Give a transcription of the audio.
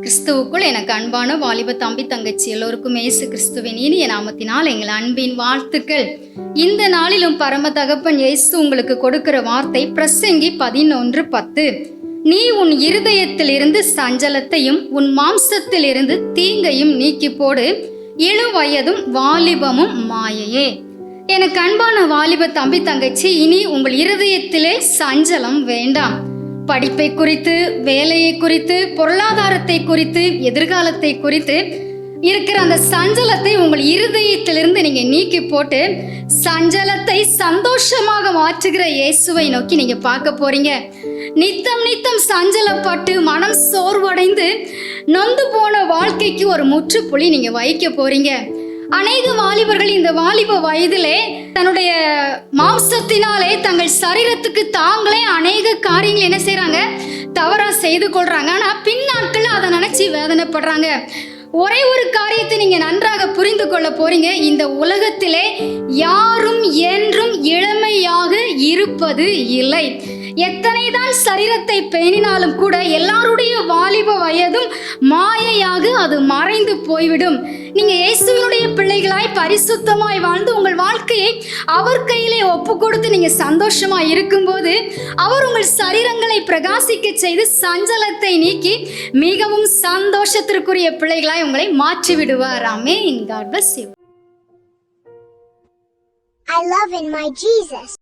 கிறிஸ்துவுக்குள் எனக்கு அன்பான வாலிப தம்பி தங்கச்சி எல்லோருக்கும் இயேசு கிறிஸ்துவின் இனிய நாமத்தினால் எங்கள் அன்பின் வாழ்த்துக்கள். இந்த நாளிலும் பரம தகப்பன் இயேசு உங்களுக்கு கொடுக்கிற வார்த்தை பிரசங்கி 11:10. நீ உன் இருதயத்திலிருந்து சஞ்சலத்தையும் உன் மாம்சத்திலிருந்து தீங்கையும் நீக்கி போடு, இளவயதும் வாலிபமும் மாயையே. எனக்கு அன்பான வாலிப தம்பி தங்கச்சி, இனி உங்கள் இருதயத்திலே சஞ்சலம் வேண்டாம். படிப்பை குறித்து, வேலையை குறித்து, பொருளாதாரத்தை குறித்து, எதிர்காலத்தை குறித்து இருக்கிற அந்த சஞ்சலத்தை உங்கள் இருதயத்திலிருந்து நீங்க நீக்கி போட்டு சஞ்சலத்தை சந்தோஷமாக மாற்றுகிற இயேசுவை நோக்கி நீங்க பார்க்க போறீங்க. நித்தம் நித்தம் சஞ்சலப்பட்டு மனம் சோர்வடைந்து நொந்து போன வாழ்க்கைக்கு ஒரு முற்றுப்புள்ளி நீங்க வைக்க போறீங்க. அநேக வாலிபர்கள் இந்த வாலிப வயதிலே தன்னுடைய மாம்சத்தினாலே தங்கள் சரீரத்துக்கு தாங்களே அநேக காரியங்கள் என்ன செய்யறாங்க, தவறா செய்து கொள்றாங்க. ஆனா பின்னாட்கள் அதை நினைச்சு வேதனைப்படுறாங்க. ஒரே ஒரு காரியத்தை நீங்க நன்றாக புரிந்து கொள்ள போறீங்க. இந்த உலகத்திலே யாரும் என்றும் இளமையாக இருப்பது இல்லை. எத்தனைதான் சரீரத்தை பேணினாலும் கூட எல்லாருடைய வாலிப வயதும் மாயையாக அது மறைந்து போய்விடும். நீங்க இயேசுவினுடைய பிள்ளைகளாய் பரிசுத்தமாய் வாழ்ந்து உங்கள் வாழ்க்கையை அவர் கையிலே ஒப்பு கொடுத்து நீங்க சந்தோஷமா இருக்கும்போது அவர் உங்கள் சரீரங்களை பிரகாசிக்க செய்து சஞ்சலத்தை நீக்கி மிகவும் சந்தோஷத்திற்குரிய பிள்ளைகளாய் உங்களை மாற்றி விடுவார். ஆமென். God bless you. I love in my Jesus.